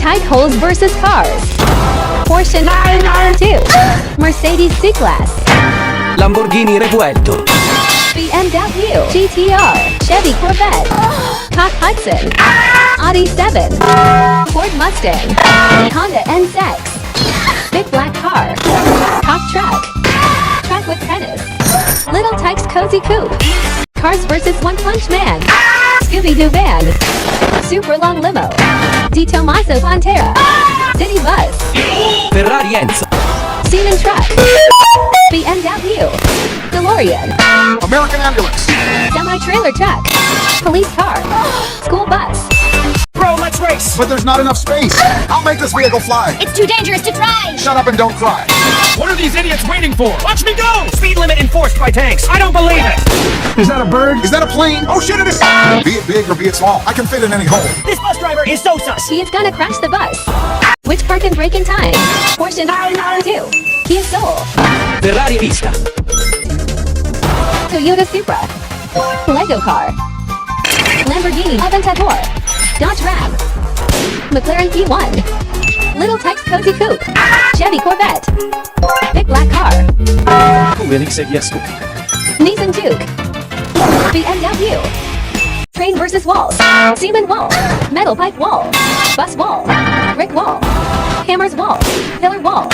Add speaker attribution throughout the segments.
Speaker 1: Tide holes versus cars. Porsche 992. Mercedes C-Class.
Speaker 2: Lamborghini Revuelto.
Speaker 1: BMW GTR. Chevy Corvette. Cock Hudson. Audi 7. Ford Mustang. Honda NSX. Big black car. Top truck. Truck with tennis. Little Tykes Cozy Coupe. Cars versus One Punch Man. Scooby-Doo van. Super long limo. Di Tomaso Pantera. City bus.
Speaker 2: Ferrari Enzo.
Speaker 1: Siemens truck. BMW. DeLorean.
Speaker 3: American ambulance.
Speaker 1: Semi-trailer truck. Police car. School bus.
Speaker 4: Bro, let's race!
Speaker 3: But there's not enough space. I'll make this vehicle fly.
Speaker 5: It's too dangerous to try!
Speaker 3: Shut up and don't cry.
Speaker 4: What are these idiots waiting for? Watch me go! Speed limit enforced by tanks. I don't believe it!
Speaker 3: Is that a bird? Is that a plane? Oh shit, it is! Be it big or be it small, I can fit in any hole.
Speaker 4: This bus driver is so sus!
Speaker 1: He is gonna crash the bus. Which car can brake in time? Porsche 992. Kia Soul.
Speaker 2: Ferrari Pista.
Speaker 1: Toyota Supra. Lego car. Lamborghini Aventador. Dodge Ram. McLaren P1. Little Tykes Cozy Coupe. Chevy Corvette. Big black car. Nissan Juke. BMW. Train versus walls. Cement wall. Metal pipe wall. Bus wall. Brick wall. Hammers wall. Pillar wall.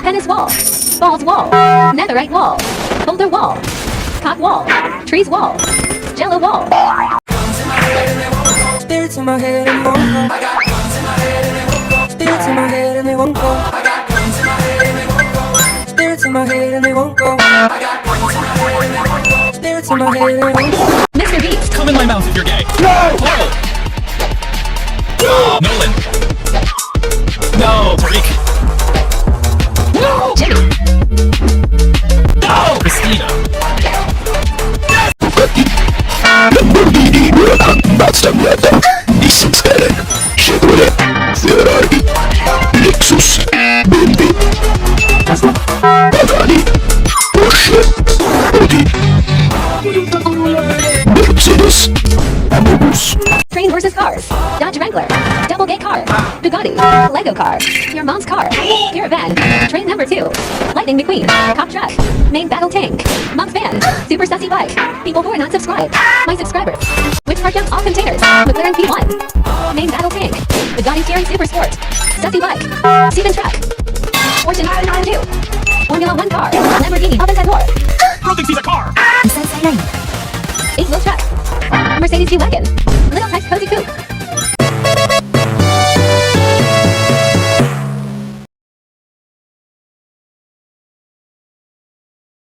Speaker 1: Tennis wall. Balls wall. Netherite wall. Boulder wall. Cock wall. Trees wall. Jello wall.
Speaker 6: Spirits in my head and they won't go. I got guns in my head and they won't go. Spirits in my head and they won't go. I got guns in my head and they won't go. Spirits in my head and they won't go. I got guns in my head and they won't go. Spirits in my head and they won't go.
Speaker 1: Mr. Beast.
Speaker 4: Come in my mouth if you're gay. No! Nolan. No, Tariq. No!
Speaker 1: Jimmy.
Speaker 4: No! Christina.
Speaker 7: Lamborghini, Mazzamata, Nissan Chevrolet, Ferrari, Lexus, BMW, Pagani, Porsche, Audi, Mercedes, Amobus.
Speaker 1: Train versus cars. Dodge Wrangler. Double gate car. Bugatti. Lego car. Your mom's car. Caravan. Train number 2. Lightning McQueen. Cop truck. Main battle tank. Mom's van. Super sussy bike. People who are not subscribed. My subscribers. Which car jumps all containers? McLaren P1. Main battle tank. Bugatti Steering Super Sport. Sussy bike. Steven truck. Porsche 992. Formula 1 car. Lamborghini Aventador.
Speaker 4: Bro thinks he's a car!
Speaker 1: 8-wheel truck. Mercedes G-Wagon. Little Tykes Cozy Coupe.